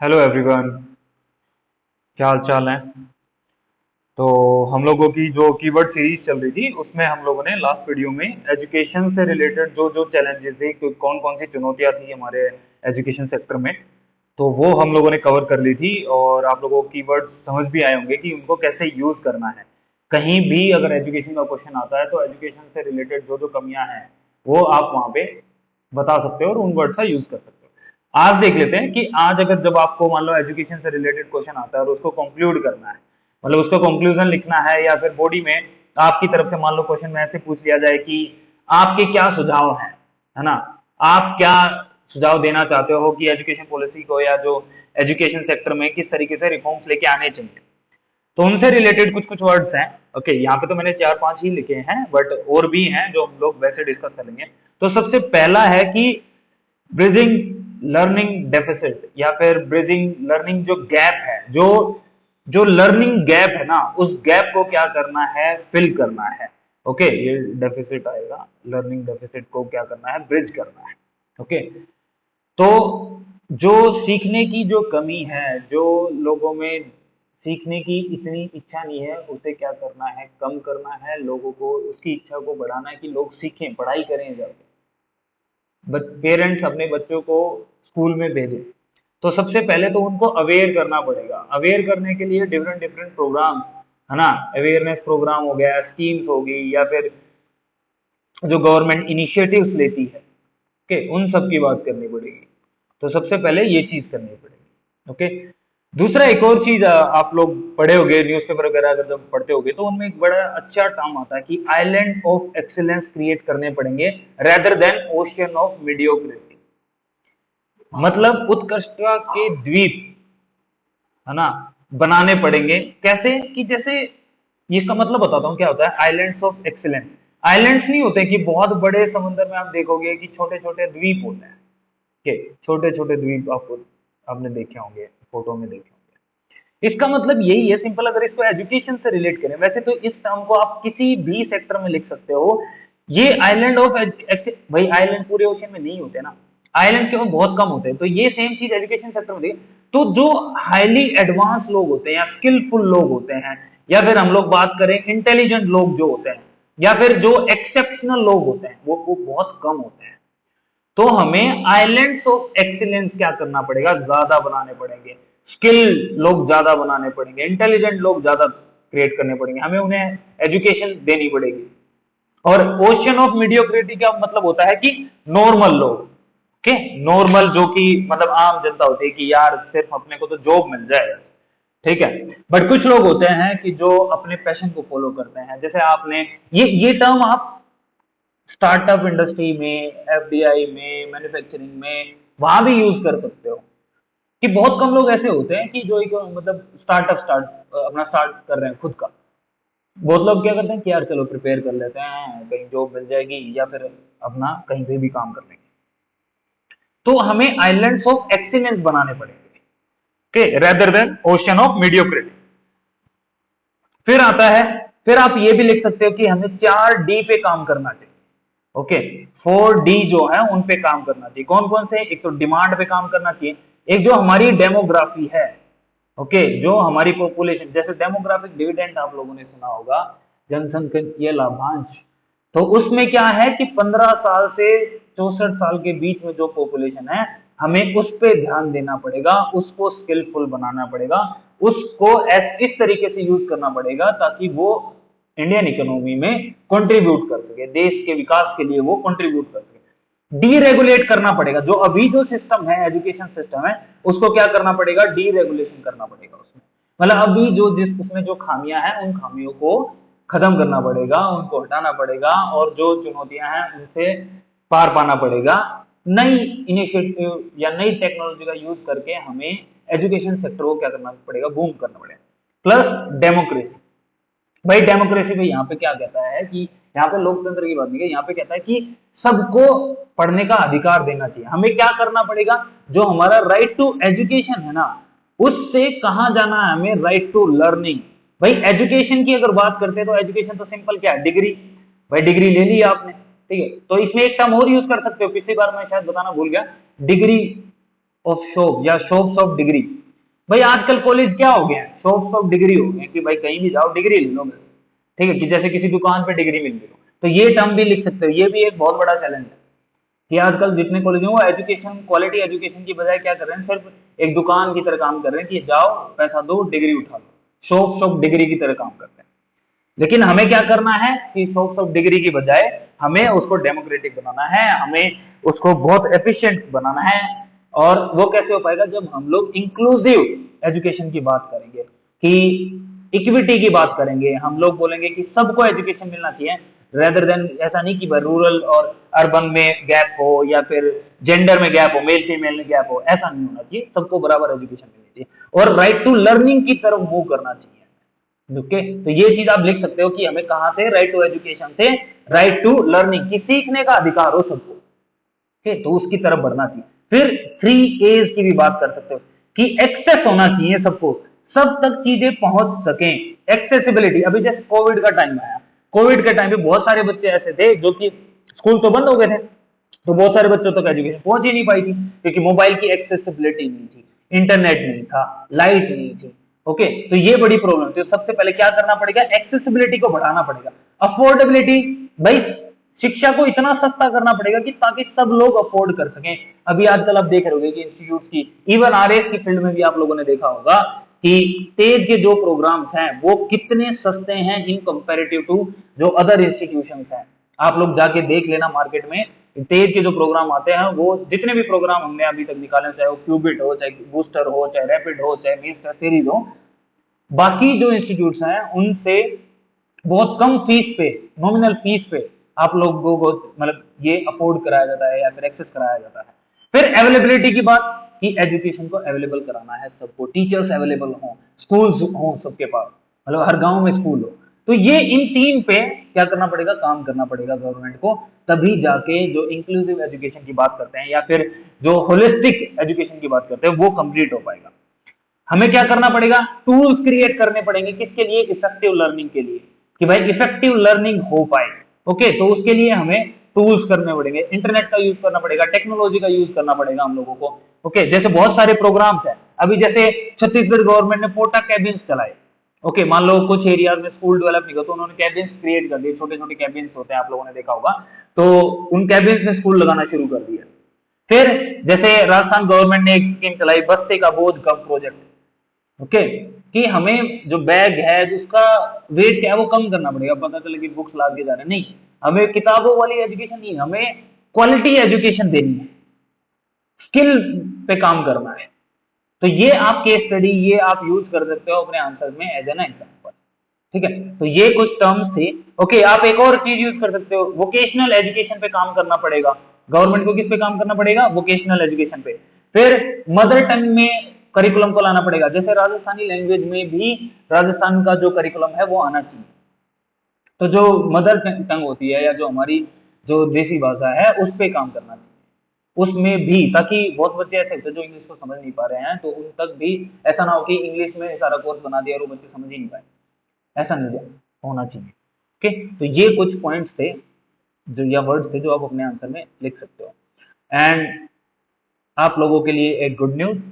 Hello everyone. क्या हाल चाल है? तो हम लोगों की जो कीवर्ड सीरीज चल रही थी उसमें हम लोगों ने लास्ट वीडियो में एजुकेशन से रिलेटेड जो जो चैलेंजेस थे, कौन कौन सी चुनौतियां थी हमारे एजुकेशन सेक्टर में, तो वो हम लोगों ने कवर कर ली थी। और आप लोगों को कीवर्ड्स समझ भी आए होंगे कि उनको कैसे यूज करना है। कहीं भी अगर एजुकेशन का क्वेश्चन आता है तो एजुकेशन से रिलेटेड जो जो कमियां हैं वो आप वहां पे बता सकते हो और उन वर्ड्स का यूज कर सकते हो। आज देख लेते हैं कि आज अगर जब आपको मान लो एजुकेशन से रिलेटेड क्वेश्चन आता है और उसको कंक्लूड करना है, मतलब उसका कंक्लूजन लिखना है, या फिर बॉडी में आपकी तरफ से मान लो क्वेश्चन में ऐसे पूछ लिया जाए कि आपके क्या सुझाव हैं, है ना, आप क्या सुझाव देना चाहते हो कि एजुकेशन पॉलिसी को या जो एजुकेशन सेक्टर में किस तरीके से रिफॉर्म्स लेके आने चाहिए, तो उनसे रिलेटेड कुछ कुछ वर्ड्स हैं। ओके, यहाँ पे तो मैंने चार पांच ही लिखे हैं बट और भी हैं जो हम लोग वैसे डिस्कस कर लेंगे। तो सबसे पहला है कि ब्रिजिंग लर्निंग डेफिसिट, या फिर ब्रिजिंग लर्निंग जो गैप है, जो जो लर्निंग गैप है ना, उस गैप को क्या करना है, फिल करना है। ओके, ये डेफिसिट आएगा, लर्निंग डेफिसिट को क्या करना है, ब्रिज करना है। ओके, तो जो सीखने की जो कमी है, जो लोगों में सीखने की इतनी इच्छा नहीं है, उसे क्या करना है, कम करना है। लोगों को उसकी इच्छा को बढ़ाना है कि लोग सीखें, पढ़ाई करें जाके। पेरेंट्स अपने बच्चों को स्कूल में भेजें, तो सबसे पहले तो उनको अवेयर करना पड़ेगा। अवेयर करने के लिए डिफरेंट डिफरेंट प्रोग्राम्स, है ना, अवेयरनेस प्रोग्राम हो गया, स्कीम्स होगी, या फिर जो गवर्नमेंट इनिशिएटिव्स लेती है, ओके, उन सब की बात करनी पड़ेगी। तो सबसे पहले ये चीज करनी पड़ेगी। ओके, दूसरा एक और चीज, आप लोग पढ़े होंगे न्यूज़पेपर वगैरह, अगर जब पढ़ते होंगे तो उनमें एक बड़ा अच्छा टर्म आता है कि आइलैंड ऑफ एक्सीलेंस क्रिएट करने पड़ेंगे rather than ocean of mediocrity. मतलब उत्कृष्टता के द्वीप, है ना, बनाने पड़ेंगे। कैसे कि जैसे, इसका मतलब बताता हूँ क्या होता है आइलैंड्स ऑफ एक्सीलेंस। आइलैंड्स नहीं होते कि बहुत बड़े समुद्र में आप देखोगे कि छोटे छोटे द्वीप होते हैं, के छोटे छोटे द्वीप आपको आपने देखे होंगे, फोटो में देखे होंगे। इसका मतलब यही है सिंपल, अगर इसको एजुकेशन से रिलेट करें, वैसे तो इस टर्म को आप किसी भी सेक्टर में लिख सकते हो। ये आइलैंड ऑफ, भाई आइलैंड पूरे ओशन में नहीं होते ना, आइलैंड के बहुत कम होते हैं, तो ये सेम चीज एजुकेशन सेक्टर में देखिए। तो जो हाईली एडवांस लोग होते हैं या स्किलफुल लोग होते हैं, या फिर हम लोग बात करें इंटेलिजेंट लोग जो होते हैं, या फिर जो एक्सेप्शनल लोग होते हैं, वो बहुत कम होते हैं। तो हमें आइलैंड्स ऑफ एक्सीलेंस क्या करना पड़ेगा, ज्यादा बनाने पड़ेंगे। स्किल लोग ज्यादा बनाने पड़ेंगे, इंटेलिजेंट लोग ज्यादा क्रिएट करने पड़ेंगे, हमें उन्हें एजुकेशन देनी पड़ेगी। और ओशन ऑफ मीडियोक्रिटी का मतलब होता है कि नॉर्मल लोग, ओके, नॉर्मल जो कि मतलब आम जनता होती है कि यार सिर्फ अपने को तो जॉब मिल जाए, ठीक है। बट कुछ लोग होते हैं कि जो अपने पैशन को फॉलो करते हैं, जैसे आपने ये टर्म आप स्टार्टअप इंडस्ट्री में, एफडीआई में, मैन्युफैक्चरिंग में, वहां भी यूज कर सकते हो। कि बहुत कम लोग ऐसे होते हैं कि जो एक मतलब अपना स्टार्ट कर रहे हैं खुद का। बहुत लोग क्या करते हैं कि यार चलो प्रिपेयर कर लेते हैं, कहीं जॉब मिल जाएगी या फिर अपना कहीं पे भी काम कर लेंगे। तो हमें आइलैंड्स ऑफ एक्सीलेंस बनाने पड़ेंगे, okay, rather than ocean of mediocrity. फिर आता है, फिर आप ये भी लिख सकते हो कि हमें 4D पे काम करना चाहिए। ओके, 4D जो है उन पे काम करना चाहिए। कौन कौन से? एक तो डिमांड पे काम करना चाहिए, एक जो हमारी डेमोग्राफी है, ओके, जो हमारी पॉपुलेशन, जैसे डेमोग्राफिक डिविडेंड आप लोगों ने सुना होगा, जनसंख्यिकीय लाभांश। तो उसमें क्या है कि 15 साल से 64 साल के बीच में जो पॉपुलेशन है, हमें उस पे ध्यान देना पड़ेगा, उसको स्किलफुल बनाना पड़ेगा, उसको इस तरीके से यूज करना पड़ेगा ताकि वो इंडियन इकोनॉमी में कंट्रीब्यूट कर सके, देश के विकास के लिए वो कंट्रीब्यूट कर सके। डीरेगुलेट करना पड़ेगा, जो अभी जो सिस्टम है, एजुकेशन सिस्टम है, उसको क्या करना पड़ेगा, डीरेगुलेशन करना पड़ेगा उसमें। मतलब अभी जो जिस उसमें जो खामियां हैं, उन खामियों को खत्म करना पड़ेगा, उनको हटाना पड़ेगा, और जो चुनौतियां हैं उनसे पार पाना पड़ेगा। नई इनिशिएटिव या नई टेक्नोलॉजी का यूज करके हमें एजुकेशन सेक्टर को क्या करना पड़ेगा, बूम करना पड़ेगा। Plus democracy. भाई डेमोक्रेसी में यहाँ पे क्या कहता है कि यहाँ पे लोकतंत्र की बात नहीं है, यहाँ पे कहता है कि सबको पढ़ने का अधिकार देना चाहिए। हमें क्या करना पड़ेगा, जो हमारा राइट टू एजुकेशन है ना, उससे कहाँ जाना है, हमें राइट टू लर्निंग। भाई एजुकेशन की अगर बात करते हैं तो एजुकेशन तो सिंपल क्या है, डिग्री। भाई डिग्री ले ली आपने, ठीक है, तो इसमें एक टर्म और यूज कर सकते हो, पिछली बार मैं शायद बताना भूल गया, डिग्री ऑफ शॉप या शॉप्स ऑफ डिग्री। भाई आजकल कॉलेज क्या हो गया है, शॉप्स ऑफ डिग्री हो गए कि भाई कहीं भी जाओ डिग्री ले लो बस। ठीक है, कि जैसे किसी दुकान पे डिग्री मिल गई। तो ये टर्म भी लिख सकते हो, ये भी एक बहुत बड़ा चैलेंज है कि आजकल जितने कॉलेज हैं वो एजुकेशन, क्वालिटी एजुकेशन की बजाय क्या कर रहे हैं, सिर्फ एक दुकान की तरह काम कर रहे हैं कि जाओ पैसा दो डिग्री उठा लो, शॉप्स ऑफ डिग्री की तरह काम करते हैं। लेकिन हमें क्या करना है कि शॉप्स ऑफ डिग्री की बजाय हमें उसको डेमोक्रेटिक बनाना है, हमें उसको बहुत एफिशिएंट बनाना है। और वो कैसे हो पाएगा, जब हम लोग इंक्लूसिव एजुकेशन की बात करेंगे, कि इक्विटी की बात करेंगे, हम लोग बोलेंगे कि सबको एजुकेशन मिलना चाहिए, रेदर देन ऐसा नहीं कि रूरल और अर्बन में गैप हो या फिर जेंडर में गैप हो, मेल फीमेल में गैप हो, ऐसा नहीं होना चाहिए, सबको बराबर एजुकेशन मिलनी चाहिए और राइट टू लर्निंग की तरफ मूव करना चाहिए। ओके, तो ये चीज आप लिख सकते हो कि हमें कहां से, राइट टू एजुकेशन से राइट टू लर्निंग, की सीखने का अधिकार हो सबको। ओके, तो उसकी तरफ बढ़ना चाहिए। फिर 3 A's की भी बात कर सकते हो कि एक्सेस होना चाहिए सबको, सब तक चीजें पहुंच सकें, एक्सेसिबिलिटी। अभी जैसे कोविड का टाइम आया, कोविड के टाइम पे बहुत सारे बच्चे ऐसे थे जो कि स्कूल तो बंद हो गए थे, तो बहुत सारे बच्चों तक एजुकेशन पहुंच ही नहीं पाई थी क्योंकि मोबाइल की एक्सेसिबिलिटी नहीं थी, इंटरनेट नहीं था, लाइट नहीं थी। ओके, तो ये बड़ी प्रॉब्लम थी। तो सबसे पहले क्या करना पड़ेगा, एक्सेसिबिलिटी को बढ़ाना पड़ेगा। अफोर्डेबिलिटी, भाई शिक्षा को इतना सस्ता करना पड़ेगा कि ताकि सब लोग अफोर्ड कर सकें। अभी आजकल आप देख रहे होंगे कि इंस्टीट्यूट की, इवन आरएस की फील्ड में भी आप लोगों ने देखा होगा कि तेज के जो प्रोग्राम्स हैं वो कितने सस्ते हैं इन कंपैरेटिव टू जो अदर इंस्टीट्यूशंस हैं। आप लोग जाके देख लेना मार्केट में, तेज के जो प्रोग्राम आते हैं, वो जितने भी प्रोग्राम हमने अभी तक निकाले, चाहे वो क्यूबिट हो, चाहे बूस्टर हो, चाहे रैपिड हो, चाहे मीस्टर सीरीज हो, बाकी जो इंस्टीट्यूट्स हैं उनसे बहुत कम फीस पे, नॉमिनल फीस पे आप लोगों को मतलब ये अफोर्ड कराया जाता है या फिर एक्सेस कराया जाता है। फिर अवेलेबिलिटी की बात, कि एजुकेशन को अवेलेबल कराना है सबको, टीचर्स अवेलेबल हों, स्कूल्स हों सबके पास, मतलब हर गांव में स्कूल हो। तो ये इन 3 पे क्या करना पड़ेगा, काम करना पड़ेगा गवर्नमेंट को, तभी जाके जो इंक्लूसिव एजुकेशन की बात करते हैं या फिर जो होलिस्टिक एजुकेशन की बात करते हैं वो कंप्लीट हो पाएगा। हमें क्या करना पड़ेगा, टूल्स क्रिएट करने पड़ेंगे, किसके लिए, इफेक्टिव लर्निंग के लिए, कि भाई इफेक्टिव लर्निंग हो पाए। ओके, तो उसके लिए हमें टूल्स करने पड़ेंगे, इंटरनेट का यूज करना पड़ेगा, टेक्नोलॉजी का यूज करना पड़ेगा हम लोगों को। ओके, जैसे बहुत सारे प्रोग्राम्स हैं, अभी जैसे छत्तीसगढ़ गवर्नमेंट ने पोटा कैबिन्स चलाए। ओके, मान लो कुछ एरियाज में स्कूल डेवलप नहीं हुआ तो उन्होंने कैबिन्स क्रिएट कर दिए, छोटे छोटे कैबिन्स होते हैं, आप लोगों ने देखा होगा, तो उन कैबिन्स में स्कूल लगाना शुरू कर दिया। फिर जैसे राजस्थान गवर्नमेंट ने एक स्कीम चलाई, बस्ते का बोझ कम प्रोजेक्ट। ओके, कि हमें जो बैग है उसका वेट क्या है वो कम करना पड़ेगा, पता चले कि बुक्स लाद के जा रहे हैं, नहीं, हमें किताबों वाली एजुकेशन नहीं, हमें क्वालिटी एजुकेशन देनी है, स्किल पे काम करना है। तो ये आप केस स्टडी, ये आप यूज कर सकते हो अपने आंसर में एज एन एग्जाम्पल। ठीक है, तो ये कुछ टर्म्स थे। ओके, आप एक और चीज यूज कर सकते हो, वोकेशनल एजुकेशन पे काम करना पड़ेगा गवर्नमेंट को। किस पे काम करना पड़ेगा, वोकेशनल एजुकेशन पे। फिर मदर टंग में करिकुलम को लाना पड़ेगा, जैसे राजस्थानी लैंग्वेज में भी राजस्थान का जो करिकुलम है वो आना चाहिए। तो जो मदर टंग होती है या जो हमारी जो देसी भाषा है उस पे काम करना चाहिए उसमें भी, ताकि बहुत बच्चे ऐसे होते हैं जो इंग्लिश को समझ नहीं पा रहे हैं, तो उन तक भी ऐसा ना हो कि इंग्लिश में सारा कोर्स बना दिया और वो बच्चे समझ ही नहीं पाए, ऐसा नहीं होना चाहिए। ओके, तो ये कुछ पॉइंट्स थे जो, या वर्ड्स थे जो आप अपने आंसर में लिख सकते हो। एंड आप लोगों के लिए एक गुड न्यूज,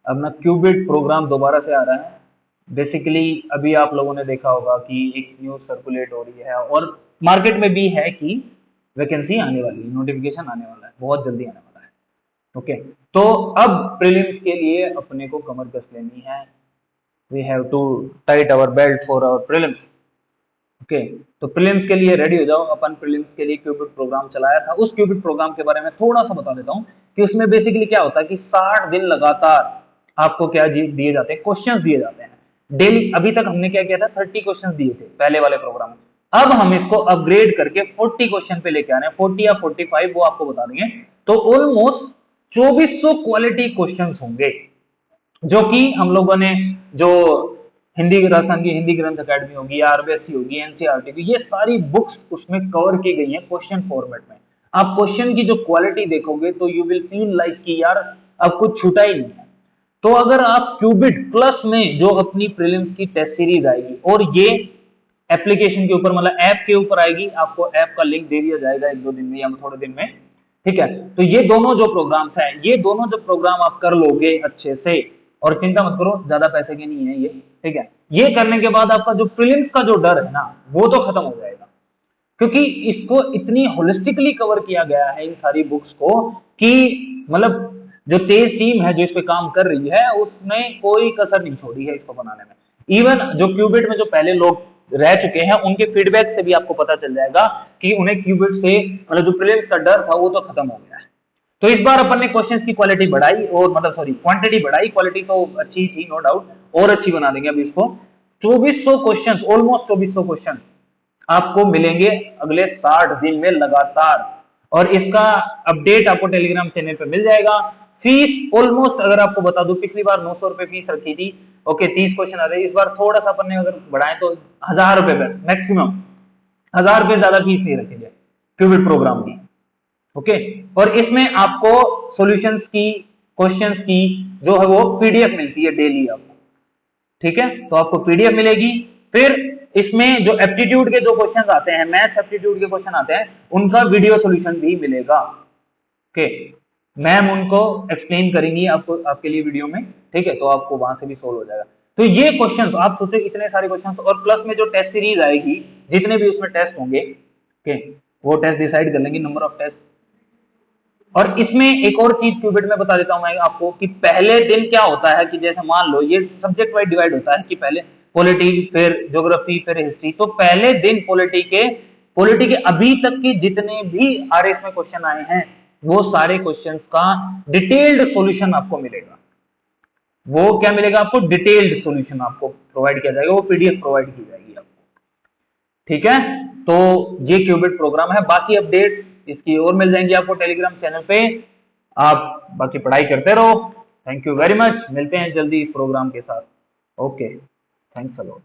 अपना क्यूबिट प्रोग्राम दोबारा से आ रहा है। बेसिकली अभी आप लोगों ने देखा होगा कि एक न्यूज सर्कुलेट हो रही है और मार्केट में भी है कि वैकेंसी आने वाली है, नोटिफिकेशन आने वाला है, बहुत जल्दी आने वाला है। ओके, तो अब प्रीलिम्स के लिए अपने को कमर कस लेनी है, we have to tight our belt for our prelims. Okay, तो प्रीलिम्स के लिए रेडी हो जाओ। अपन प्रीलिम्स के लिए क्यूबिट प्रोग्राम चलाया था, उस क्यूबिट प्रोग्राम के बारे में थोड़ा सा बता देता हूँ कि उसमें बेसिकली क्या होता है कि 60 दिन लगातार आपको क्या दिए जाते हैं, क्वेश्चंस दिए जाते हैं डेली। अभी तक हमने क्या किया था, 30 क्वेश्चंस दिए थे पहले वाले प्रोग्राम में, अब हम इसको अपग्रेड करके 40 क्वेश्चन पे लेके आ रहे हैं, 40 या 45 वो आपको बता देंगे। तो ऑलमोस्ट 2400 क्वालिटी क्वेश्चंस होंगे, जो कि हम लोगों ने जो हिंदी, राजस्थान की हिंदी ग्रंथ अकेडमी होगी या आरबीएससी होगी, एनसीईआरटी की, ये सारी बुक्स उसमें कवर की गई हैं क्वेश्चन फॉर्मेट में। आप क्वेश्चन की जो क्वालिटी देखोगे तो यू विल फील लाइक कि यार अब कुछ छूटा ही नहीं है। तो अगर आप क्यूबिट प्लस में जो अपनी प्रीलिम्स की टेस्ट सीरीज आएगी, और ये एप्लीकेशन के ऊपर मतलब ऐप के ऊपर आएगी, आपको ऐप का लिंक दे दिया जाएगा 1-2 दिन में या थोड़े दिन में, ठीक है, तो ये दोनों जो प्रोग्राम्स है, ये दोनों जो प्रोग्राम आप कर लोगे अच्छे से, और चिंता मत करो ज्यादा पैसे के नहीं है ये, ठीक है, ये करने के बाद आपका जो प्रीलिम्स का जो डर है ना वो तो खत्म हो जाएगा, क्योंकि इसको इतनी होलिस्टिकली कवर किया गया है इन सारी बुक्स को कि मतलब जो तेज टीम है जो इस पे काम कर रही है उसने कोई कसर नहीं छोड़ी है इसको बनाने में। इवन जो क्यूबिट में जो पहले लोग रह चुके हैं उनके फीडबैक से भी आपको पता चल जाएगा कि उन्हें क्यूबिट से मतलब जो प्रीलिम्स का डर था वो तो खत्म हो गया है। तो इस बार अपन ने क्वेश्चंस की क्वालिटी बढ़ाई, और मतलब सॉरी क्वांटिटी बढ़ाई, क्वालिटी तो अच्छी थी नो डाउट, और अच्छी बना देंगे अभी इसको। 2400 क्वेश्चंस, ऑलमोस्ट 2400 क्वेश्चंस आपको मिलेंगे अगले 60 दिन में लगातार, और इसका अपडेट आपको टेलीग्राम चैनल पे मिल जाएगा। फीस ऑलमोस्ट अगर आपको बता दूं, पिछली बार 900 रुपए फीस रखी थी, ओके 30 क्वेश्चन आ रहे, इस बार थोड़ा सा अपन ने अगर बढ़ाए तो 1000 रुपए बस मैक्सिमम, 1000 रुपए ज्यादा फीस नहीं रखेंगे क्यूबिट प्रोग्राम की, ओके। और इसमें आपको सॉल्यूशंस की, क्वेश्चंस की जो है वो पीडीएफ मिलती है डेली आपको, ठीक है, तो आपको पीडीएफ मिलेगी। फिर इसमें जो एप्टीट्यूड के जो क्वेश्चंस आते हैं, मैथ्स एप्टीट्यूड के क्वेश्चन आते हैं, उनका वीडियो सॉल्यूशन भी मिलेगा, ओके। मैम उनको एक्सप्लेन करेंगी आपको, आपके लिए वीडियो में, ठीक है, तो आपको वहां से भी सोल्व हो जाएगा। तो ये क्वेश्चंस आप सोचो इतने सारे क्वेश्चंस, और प्लस में जो टेस्ट सीरीज आएगी, जितने भी उसमें टेस्ट होंगे, ओके, वो टेस्ट डिसाइड कर लेंगे नंबर ऑफ टेस्ट। और इसमें एक और चीज क्यूबिट में बता देता हूं मैं आपको कि पहले दिन क्या होता है कि जैसे मान लो ये सब्जेक्ट वाइज डिवाइड होता है कि पहले पॉलिटी, फिर ज्योग्राफी, फिर हिस्ट्री। तो पहले दिन पॉलिटी के अभी तक के जितने भी आरएस में क्वेश्चन आए हैं वो सारे क्वेश्चंस का डिटेल्ड सॉल्यूशन आपको मिलेगा। वो क्या मिलेगा आपको? डिटेल्ड सॉल्यूशन आपको प्रोवाइड किया जाएगा, वो पीडीएफ प्रोवाइड की जाएगी आपको, ठीक है। तो ये क्यूबिट प्रोग्राम है, बाकी अपडेट्स इसकी और मिल जाएंगी आपको टेलीग्राम चैनल पे। आप बाकी पढ़ाई करते रहो। थैंक यू वेरी मच, मिलते हैं जल्दी इस प्रोग्राम के साथ। Okay, thanks a lot.